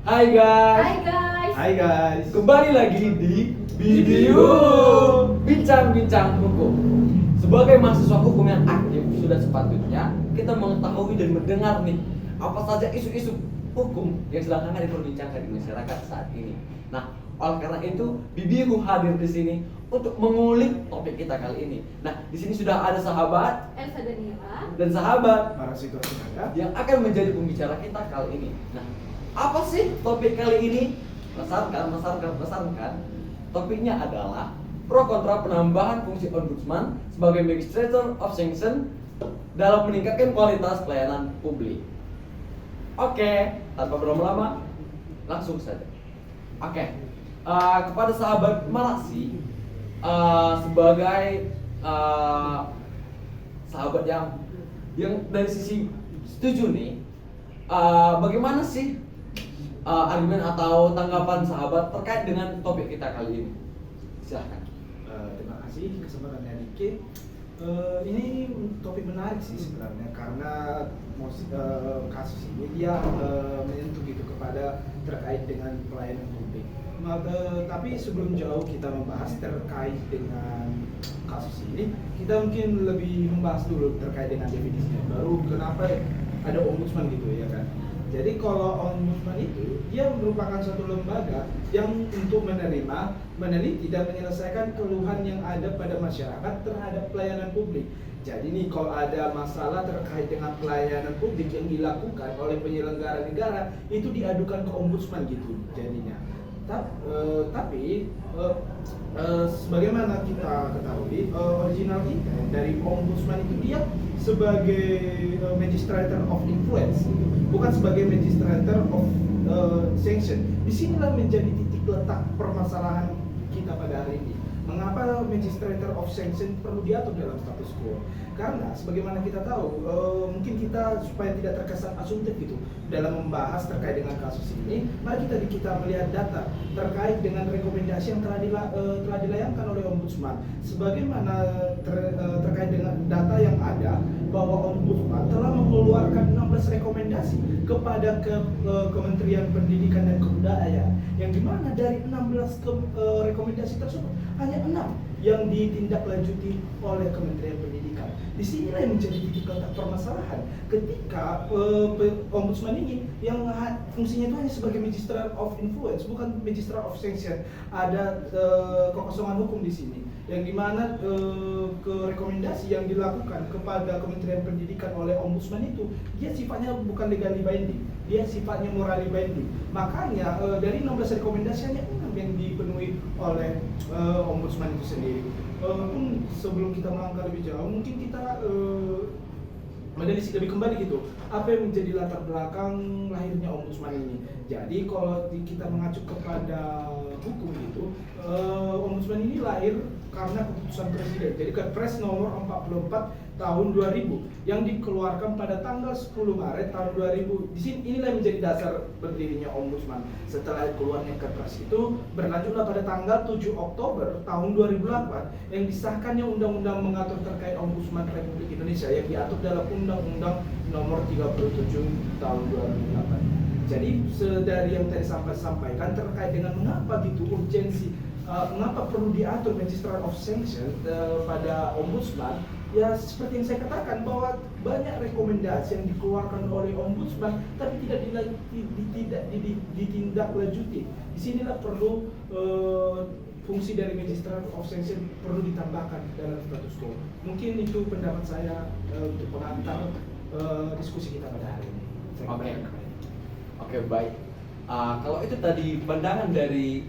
Hai guys. Hai guys. Hai guys. Kembali lagi di video bincang-bincang hukum. Sebagai mahasiswa hukum yang aktif, sudah sepatutnya kita mengetahui dan mendengar nih apa saja isu-isu hukum yang sedang hangat diperbincangkan di masyarakat saat ini. Nah, oleh karena itu, Bibiru hadir di sini untuk mengulik topik kita kali ini. Nah, di sini sudah ada sahabat Elsa Daniela dan sahabat Marasito Sinaga yang akan menjadi pembicara kita kali ini. Nah, apa sih topik kali ini? Pesankan. Topiknya adalah pro kontra penambahan fungsi ombudsman sebagai magistrator of sanction dalam meningkatkan kualitas pelayanan publik. Oke, tanpa berlama-lama, langsung saja. Oke, kepada sahabat Marasi, sebagai sahabat yang dari sisi setuju nih, bagaimana sih argumen atau tanggapan sahabat terkait dengan topik kita kali ini? Silahkan. Terima kasih kesempatannya Diki. Ini topik menarik sih sebenarnya karena kasus ini dia menyentuh gitu kepada terkait dengan pelayanan publik. Tapi sebelum jauh kita membahas terkait dengan kasus ini, kita mungkin lebih membahas dulu terkait dengan definisinya. Baru kenapa ada ombudsman gitu ya kan? Jadi kalau ombudsman itu dia merupakan suatu lembaga yang untuk menerima, meneliti dan menyelesaikan keluhan yang ada pada masyarakat terhadap pelayanan publik. Jadi nih kalau ada masalah terkait dengan pelayanan publik yang dilakukan oleh penyelenggara negara itu diadukan ke ombudsman gitu jadinya. Tapi sebagaimana kita ketahui, original intent dari ombudsman itu dia sebagai magistrator of influence, bukan sebagai magistrator of sanction. Disinilah menjadi titik letak permasalahan kita pada hari ini. Mengapa magistrator of sanction perlu diatur dalam status quo? Karena sebagaimana kita tahu, mungkin kita supaya tidak terkesan asumtif gitu dalam membahas terkait dengan kasus ini, mari kita melihat data terkait dengan rekomendasi yang telah dilayangkan oleh ombudsman. Sebagaimana terkait dengan data yang ada bahwa ombudsman telah mengeluarkan 16 rekomendasi kepada Kementerian Pendidikan dan Kebudayaan, yang dimana dari 16 rekomendasi tersebut hanya 6 yang ditindaklanjuti oleh Kementerian Pendidikan. Di sinilah yang menjadi titik letak permasalahan ketika ombudsman ini yang fungsinya itu hanya sebagai magistrate of influence, bukan magistrate of sanction. Ada kekosongan hukum di sini, yang dimana rekomendasi yang dilakukan kepada Kementerian Pendidikan oleh ombudsman itu dia sifatnya bukan legally binding, dia sifatnya morally binding. Makanya dari 16 rekomendasi hanya 6 yang dipenuhi oleh ombudsman itu sendiri. Sebelum kita melangkah lebih jauh, mungkin kita menelisik lebih kembali gitu, apa yang menjadi latar belakang lahirnya ombudsman ini. Jadi kalau kita mengacu kepada hukum gitu, ombudsman ini lahir karena keputusan presiden. Jadi Kepres nomor 44 tahun 2000 yang dikeluarkan pada tanggal 10 Maret tahun 2000. Di sini inilah yang menjadi dasar berdirinya ombudsman. Setelah keluarnya Kepres itu berlanjutlah pada tanggal 7 Oktober tahun 2008 yang disahkannya undang-undang mengatur terkait ombudsman Republik Indonesia yang diatur dalam Undang-Undang nomor 37 tahun 2008. Jadi dari yang tadi sampaikan terkait dengan mengapa gitu urgensi, mengapa perlu diatur magistrate of sanction pada ombudsman. Ya seperti yang saya katakan bahwa banyak rekomendasi yang dikeluarkan oleh ombudsman tapi tidak ditindaklanjuti. Disinilah perlu fungsi dari magistrate of sanction perlu ditambahkan dalam status quo. Mungkin itu pendapat saya untuk pengantar diskusi kita pada hari ini. Oke, baik. Kalau itu tadi pandangan dari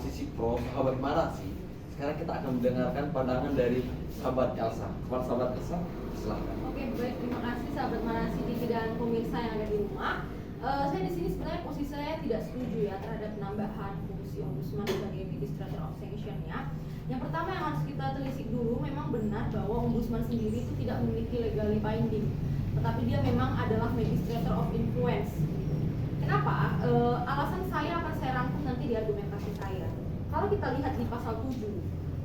sisi pro sahabat Marasi, sekarang kita akan mendengarkan pandangan dari sahabat Elsa. Sahabat Elsa, silahkan. Oke, baik, terima kasih sahabat Marasi dan pemirsa yang ada di rumah. Saya di sini sebenarnya posisi saya tidak setuju ya terhadap penambahan fungsi ombudsman sebagai magistrator of sanction ya. Yang pertama yang harus kita telisik dulu, memang benar bahwa ombudsman sendiri itu tidak memiliki legally binding, tetapi dia memang adalah magistrator of influence. Kenapa? Alasan saya akan saya rangkum nanti di argumentasi saya. Kalau kita lihat di pasal 7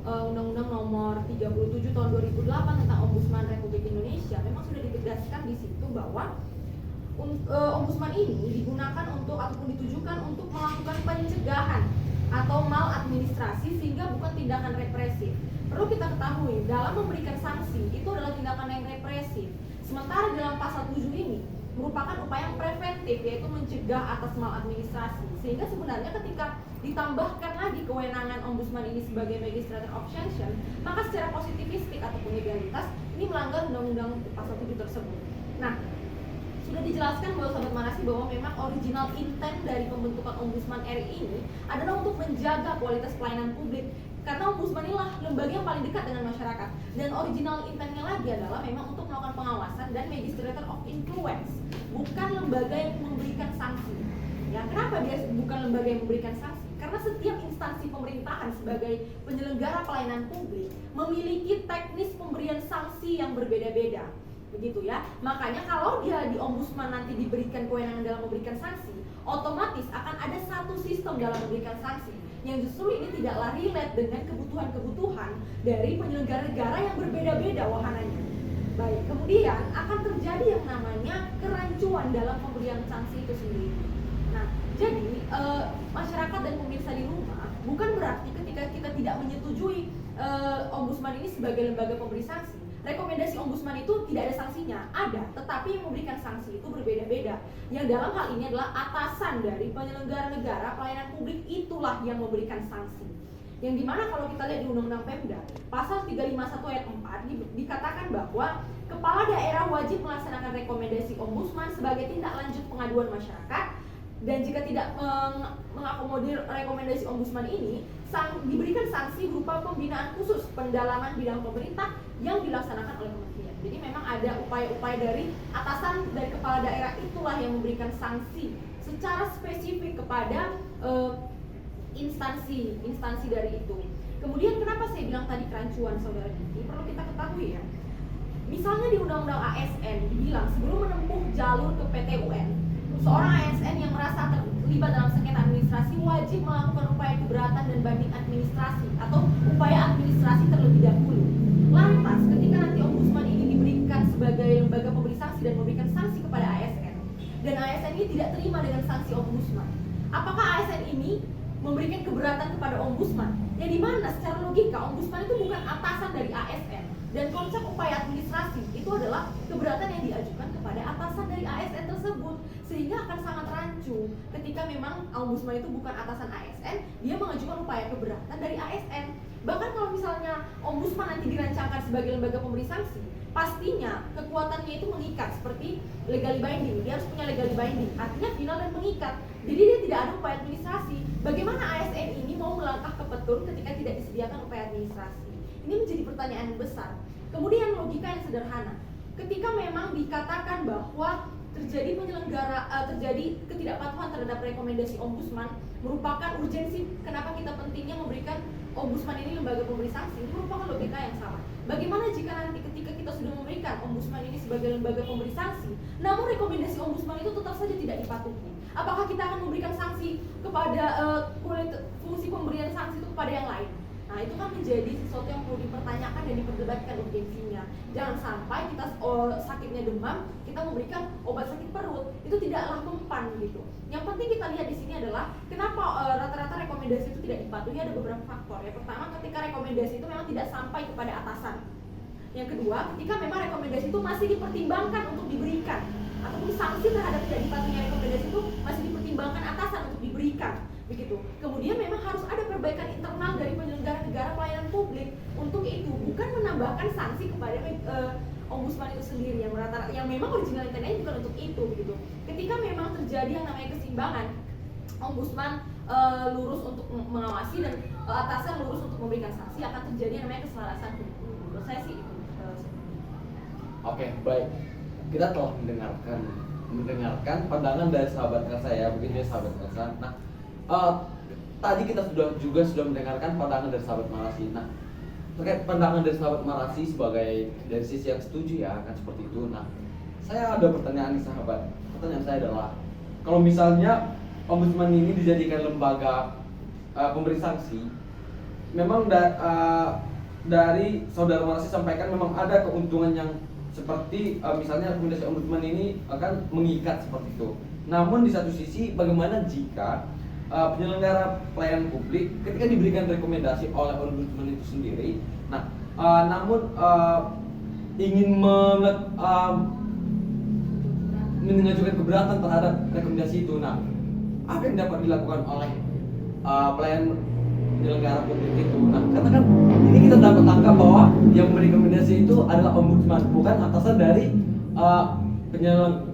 Undang-Undang nomor 37 tahun 2008 tentang Ombudsman Republik Indonesia, memang sudah ditegaskan di situ bahwa ombudsman ini digunakan untuk ataupun ditujukan atau maladministrasi sehingga bukan tindakan represif. Perlu kita ketahui, dalam memberikan sanksi itu adalah tindakan yang represif. Sementara dalam pasal 7 ini merupakan upaya yang preventif, yaitu mencegah atas maladministrasi. Sehingga sebenarnya ketika ditambahkan lagi kewenangan ombudsman ini sebagai magistrator of sanction, maka secara positivistik ataupun legalitas ini melanggar undang-undang pasal 7 tersebut. Nah, sudah dijelaskan bahwa Sahabat Marasi bahwa memang original intent dari pembentukan Ombudsman RI ini adalah untuk menjaga kualitas pelayanan publik, karena Ombudsman inilah lembaga yang paling dekat dengan masyarakat, dan original intentnya lagi adalah memang untuk melakukan pengawasan dan magistrator of influence, bukan lembaga yang memberikan sanksi. Ya, kenapa dia bukan lembaga yang memberikan sanksi? Karena setiap instansi pemerintahan sebagai penyelenggara pelayanan publik memiliki teknis pemberian sanksi yang berbeda-beda. Begitu ya. Makanya kalau dia di ombudsman nanti diberikan kewenangan dalam memberikan sanksi, otomatis akan ada satu sistem dalam memberikan sanksi yang justru ini tidaklah relate dengan kebutuhan-kebutuhan dari penyelenggara negara yang berbeda-beda wahananya. Baik, kemudian akan terjadi yang namanya kerancuan dalam pemberian sanksi itu sendiri. Nah, jadi masyarakat dan pemirsa di rumah bukan berarti ketika kita tidak menyetujui ombudsman ini sebagai lembaga pemberi sanksi, rekomendasi ombudsman itu tidak ada sanksinya, ada, tetapi yang memberikan sanksi itu berbeda-beda. Yang dalam hal ini adalah atasan dari penyelenggara negara pelayanan publik itulah yang memberikan sanksi. Yang dimana kalau kita lihat di Undang-Undang Pemda, pasal 351 ayat 4 dikatakan bahwa kepala daerah wajib melaksanakan rekomendasi ombudsman sebagai tindak lanjut pengaduan masyarakat, dan jika tidak mengakomodir rekomendasi ombudsman ini, diberikan sanksi berupa pembinaan khusus pendalaman bidang pemerintah yang dilaksanakan oleh kementerian. Jadi memang ada upaya-upaya dari atasan dari kepala daerah itulah yang memberikan sanksi secara spesifik kepada instansi dari itu. Kemudian kenapa saya bilang tadi kerancuan, saudara Diki? Perlu kita ketahui ya. Misalnya di Undang-Undang ASN dibilang sebelum menempuh jalur ke PT UN, seorang ASN yang merasa terlibat dalam sengketa administrasi wajib melakukan upaya keberatan dan banding administrasi atau upaya administrasi terlebih dahulu. Lantas, ketika nanti ombudsman ini diberikan sebagai lembaga pemberi sanksi dan memberikan sanksi kepada ASN, dan ASN ini tidak terima dengan sanksi ombudsman, apakah ASN ini memberikan keberatan kepada ombudsman? Yang dimana secara logika ombudsman itu bukan atasan dari ASN, dan konsep upaya administrasi itu adalah keberatan yang diajukan kepada atasan dari ASN tersebut, sehingga akan sangat rancu ketika memang ombudsman itu bukan atasan ASN, dia mengajukan upaya keberatan dari ASN. Bahkan kalau misalnya ombudsman nanti dirancangkan sebagai lembaga pemberi sanksi, pastinya kekuatannya itu mengikat seperti legally binding. Dia harus punya legally binding, artinya final dan mengikat. Jadi dia tidak ada upaya administrasi. Bagaimana ASN ini mau melangkah ke petun ketika tidak disediakan upaya administrasi? Ini menjadi pertanyaan yang besar. Kemudian logika yang sederhana, ketika memang dikatakan bahwa terjadi ketidakpatuhan terhadap rekomendasi ombudsman merupakan urgensi, kenapa kita pentingnya memberikan ombudsman ini lembaga pemberi sanksi, ini merupakan logika yang sama. Bagaimana jika nanti ketika kita sudah memberikan ombudsman ini sebagai lembaga pemberi sanksi, namun rekomendasi ombudsman itu tetap saja tidak dipatuhi? Apakah kita akan memberikan sanksi kepada fungsi pemberian sanksi itu kepada yang lain? Nah, itu kan menjadi sesuatu yang perlu dipertanyakan dan diperdebatkan urgensinya. Jangan sampai kita sakitnya demam, kita memberikan obat sakit perut, itu tidaklah mempan gitu. Yang penting kita lihat di sini adalah kenapa rata-rata rekomendasi itu tidak dipatuhi. Ada beberapa faktor. Yang pertama, ketika rekomendasi itu memang tidak sampai kepada atasan. Yang kedua, ketika memang rekomendasi itu masih dipertimbangkan untuk diberikan, ataupun sanksi terhadap tidak dipatuhinya rekomendasi itu masih dipertimbangkan atasan untuk diberikan. Begitu. Kemudian memang harus ada perbaikan internal dari penyelenggara negara pelayanan publik. Untuk itu bukan menambahkan sanksi kepada ombudsman itu sendiri yang memang original intentnya bukan untuk itu, begitu. Ketika memang terjadi yang namanya keseimbangan, ombudsman lurus untuk mengawasi dan atasan lurus untuk memberikan sanksi, akan terjadi yang namanya keselarasan hukum. Menurut saya sih itu. Oke, baik. Kita telah mendengarkan pandangan dari sahabat Elsa ya, begitu ya sahabat Elsa. Nah, tadi kita sudah mendengarkan pandangan dari sahabat Marasi. Nah, terkait pandangan dari sahabat Marasi sebagai dari sisi yang setuju ya akan seperti itu. Nah, saya ada pertanyaan nih sahabat. Pertanyaan saya adalah, kalau misalnya ombudsman ini dijadikan lembaga pemberi sanksi, memang dari saudara Marasi sampaikan memang ada keuntungan yang seperti misalnya rekomendasi ombudsman ini akan mengikat seperti itu. Namun di satu sisi, bagaimana jika penyelenggara pelayanan publik ketika diberikan rekomendasi oleh ombudsman itu sendiri, nah namun ingin mengajukan keberatan terhadap rekomendasi itu, nah apa yang dapat dilakukan oleh pelayan penyelenggara publik itu? Nah, karena kan ini kita dapat tangkap bahwa yang memberi rekomendasi itu adalah ombudsman, bukan atasan dari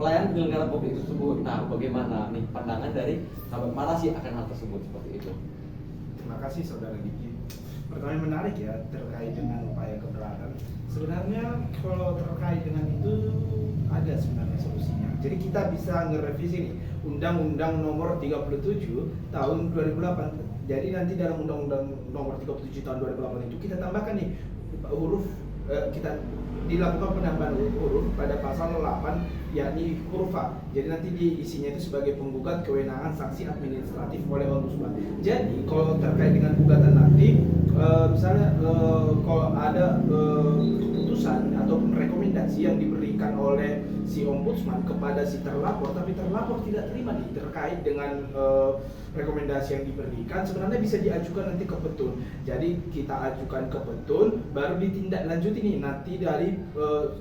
pelayan penyelenggara publik tersebut. Nah, bagaimana nih pandangan dari sahabat Marasi akan hal tersebut seperti itu? Terima kasih Saudara Diki. Pertanyaan menarik ya terkait dengan upaya keberatan. Sebenarnya kalau terkait dengan itu ada sebenarnya solusinya. Jadi kita bisa ngerevisi nih Undang-Undang Nomor 37 Tahun 2008. Jadi nanti dalam Undang-Undang Nomor 37 Tahun 2008 itu kita tambahkan nih huruf kita dilakukan penambahan huruf pada pasal 8 yakni huruf A. Jadi nanti diisinya itu sebagai penggugat kewenangan sanksi administratif oleh ombudsman. Jadi kalau terkait dengan gugatan nanti misalnya kalau ada keputusan ataupun rekomendasi yang diberikan oleh si ombudsman kepada si terlapor, tapi terlapor tidak terima nih terkait dengan rekomendasi yang diberikan, sebenarnya bisa diajukan nanti ke Petun. Jadi kita ajukan ke Petun, baru ditindaklanjuti nih nanti dari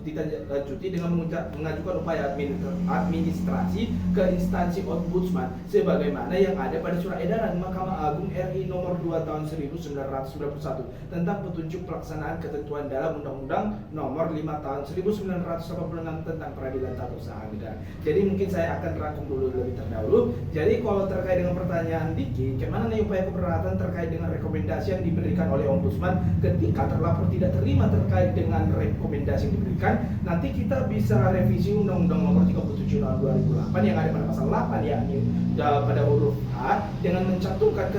ditindaklanjuti dengan mengajukan upaya administrasi ke instansi ombudsman sebagaimana yang ada pada surat edaran Mahkamah Agung RI nomor 2 tahun 1991 tentang petunjuk pelaksanaan ketentuan dalam Undang-Undang nomor 5 tahun 1986 tentang peradilan tata usaha negara. Jadi mungkin saya akan rangkum dulu lebih terdahulu. Jadi kalau terkait dengan pertanyaan Diki, bagaimana nih upaya keberatan terkait dengan rekomendasi yang diberikan oleh ombudsman ketika terlapor tidak terima terkait dengan rekomendasi yang diberikan, nanti kita bisa revisi Undang-Undang Nomor 37 Tahun 2008 yang ada pada pasal 8 yakni pada huruf A dengan mencantumkan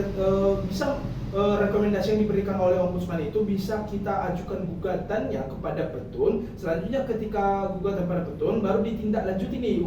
bisa rekomendasi yang diberikan oleh ombudsman itu bisa kita ajukan gugatannya kepada Petun. Selanjutnya ketika gugatan pada Petun baru ditindaklanjuti nih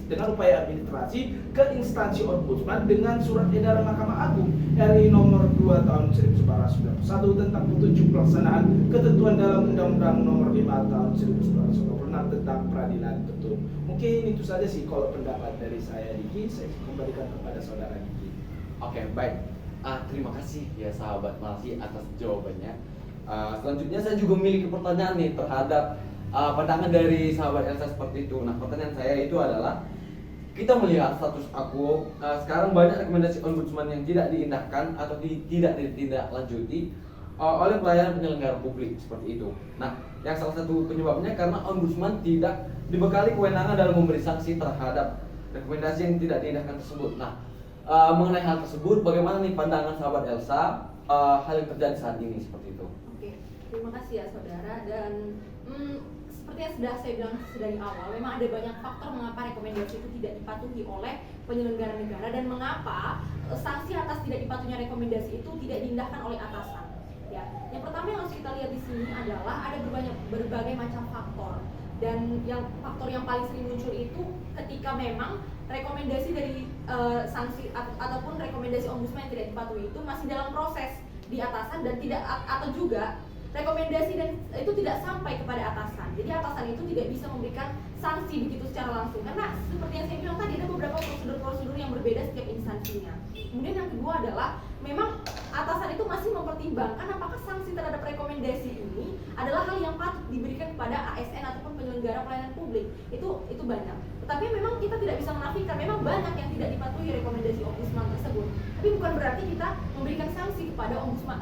dengan upaya administrasi ke instansi ombudsman dengan surat edaran Mahkamah Agung RI nomor 2 tahun 1991 tentang petunjuk pelaksanaan ketentuan dalam Undang-Undang nomor 5 tahun 1986 tentang peradilan Petun. Mungkin itu saja sih kalau pendapat dari saya Diki. Saya kembalikan kepada saudara Diki. Oke, baik. Terima kasih ya sahabat Marasi atas jawabannya. Selanjutnya saya juga memiliki pertanyaan nih terhadap pandangan dari sahabat Elsa seperti itu. Nah, pertanyaan saya itu adalah kita melihat status aku sekarang banyak rekomendasi ombudsman yang tidak diindahkan atau tidak ditindaklanjuti oleh pelayanan penyelenggara publik seperti itu. Nah, yang salah satu penyebabnya karena ombudsman tidak dibekali kewenangan dalam memberi sanksi terhadap rekomendasi yang tidak diindahkan tersebut. Nah, mengenai hal tersebut, bagaimana nih pandangan sahabat Elsa hal yang terjadi saat ini seperti itu? Oke, terima kasih ya saudara. Dan seperti yang sudah saya bilang dari awal, memang ada banyak faktor mengapa rekomendasi itu tidak dipatuhi oleh penyelenggara negara dan mengapa sanksi atas tidak dipatuhinya rekomendasi itu tidak diindahkan oleh atasan. Ya, yang pertama yang harus kita lihat di sini adalah ada berbagai macam faktor. Dan faktor yang paling sering muncul itu ketika memang rekomendasi dari sanksi ataupun rekomendasi ombudsman yang tidak dipatuhi itu masih dalam proses di atasan dan tidak atau juga rekomendasi dan itu tidak sampai kepada atasan. Jadi atasan itu tidak bisa memberikan sanksi begitu secara langsung karena seperti yang saya bilang tadi ada beberapa prosedur-prosedur yang berbeda setiap instansinya. Kemudian yang kedua adalah memang atasan itu masih mempertimbangkan apakah sanksi terhadap rekomendasi ini adalah hal yang patut diberikan kepada ASN ataupun penyelenggara pelayanan publik. Itu banyak. Tetapi memang kita tidak bisa menafikan memang banyak yang tidak dipatuhi rekomendasi ombudsman tersebut. Tapi bukan berarti kita memberikan sanksi kepada ombudsman,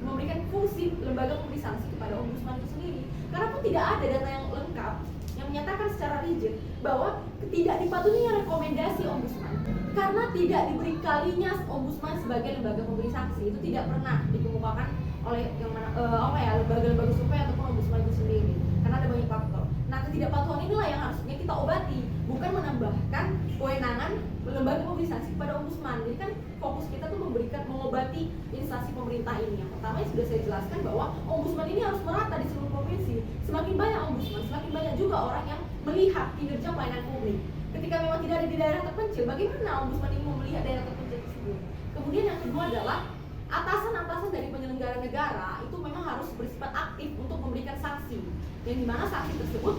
memberikan fungsi lembaga memberi sanksi kepada ombudsman itu sendiri. Karena pun tidak ada data yang lengkap yang menyatakan secara rigid bahwa tidak dipatuhinya rekomendasi ombudsman karena tidak dibekalinya ombudsman sebagai lembaga pemberi sanksi itu tidak pernah dikemukakan oleh lembaga-lembaga survei ataupun ombudsman itu sendiri karena ada banyak faktor. Nah, ketidakpatuhan inilah yang harusnya kita obati, bukan menambahkan kewenangan lembaga pemberi sanksi kepada ombudsman. Jadi kan fokus kita tuh mengobati instansi pemerintah ini. Yang pertama yang sudah saya jelaskan bahwa ombudsman ini harus merata di seluruh provinsi. Semakin banyak ombudsman, semakin banyak juga orang yang melihat kinerja pelayanan publik. Ketika memang tidak ada di daerah terpencil, bagaimana ombudsman ini mau melihat daerah terpencil tersebut? Kemudian yang kedua adalah atasan-atasan dari penyelenggara negara itu memang harus bersifat aktif untuk memberikan sanksi, yang dimana sanksi tersebut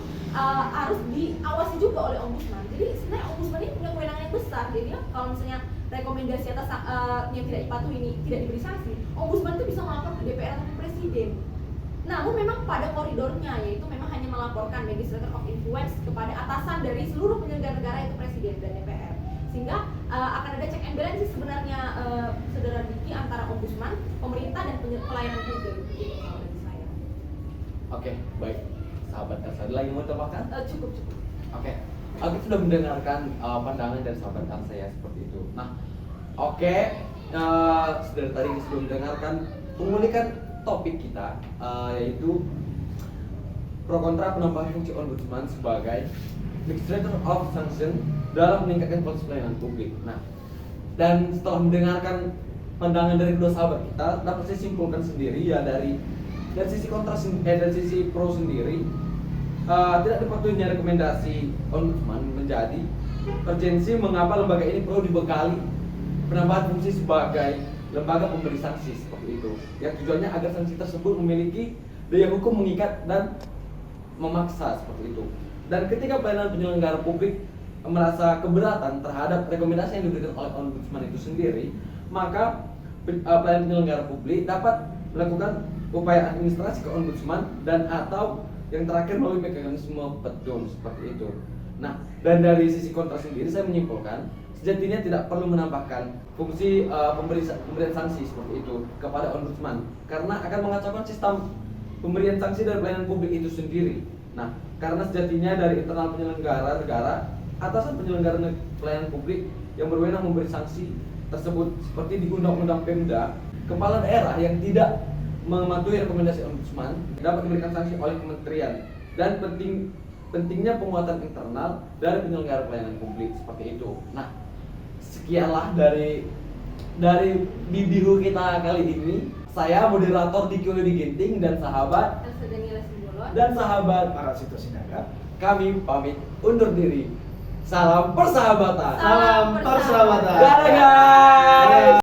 harus diawasi juga oleh ombudsman. Jadi sebenarnya ombudsman ini punya kewenangan yang besar. Jadi kalau misalnya rekomendasi atas yang tidak dipatuhi ini tidak diberi sanksi, ombudsman itu bisa melapor ke DPR atau ke presiden. Namun memang pada koridornya, yaitu memang hanya melaporkan Magistrator of Influence kepada atasan dari seluruh penyelenggara negara, yaitu presiden dan DPR. Sehingga akan ada check and balance sebenarnya, saudara Diki, antara ombudsman, pemerintah dan pelayanan publik. Begitu kalau dari saya. Oke, baik. Sahabat Elsa, ada lagi mau tambahkan? Cukup. Oke, aku sudah mendengarkan pandangan dari sahabat Elsa ya seperti itu. Nah, oke, dari tadi sudah mendengarkan pengulikan topik kita, yaitu pro kontra penambahan fungsi ombudsman sebagai Administrator of Sanction dalam meningkatkan kualitas pelayanan publik. Nah, dan setelah mendengarkan pandangan dari kedua sahabat kita, dapat saya simpulkan sendiri ya dari sisi kontra dari sisi pro sendiri, tidak dipatuhinya rekomendasi ombudsman menjadi urgensi mengapa lembaga ini perlu dibekali penambahan fungsi sebagai lembaga pemberi sanksi seperti itu. Yang tujuannya agar sanksi tersebut memiliki daya hukum mengikat dan memaksa seperti itu. Dan ketika pelayanan penyelenggara publik merasa keberatan terhadap rekomendasi yang diberikan oleh ombudsman itu sendiri, maka pelayanan penyelenggara publik dapat melakukan upaya administrasi ke ombudsman dan atau yang terakhir melalui mekanisme petitum seperti itu. Nah, dan dari sisi kontra sendiri saya menyimpulkan sejatinya tidak perlu menambahkan fungsi pemberian sanksi seperti itu kepada ombudsman karena akan mengacaukan sistem pemberian sanksi dari pelayanan publik itu sendiri. Nah, karena sejatinya dari internal penyelenggara negara, atasan penyelenggara pelayanan publik yang berwenang memberi sanksi tersebut seperti di Undang-Undang Pemda, kepala daerah yang tidak mematuhi rekomendasi ombudsman dapat diberikan sanksi oleh kementerian. Dan pentingnya penguatan internal dari penyelenggara pelayanan publik seperti itu. Nah, sekianlah dari Bibihu kita kali ini. Saya moderator Diki Widi Ginting dan sahabat Elsa Daniela Simbolon dan sahabat Marasito Sinaga. kami pamit undur diri. Salam persahabatan. Salam persahabatan. Dadah guys.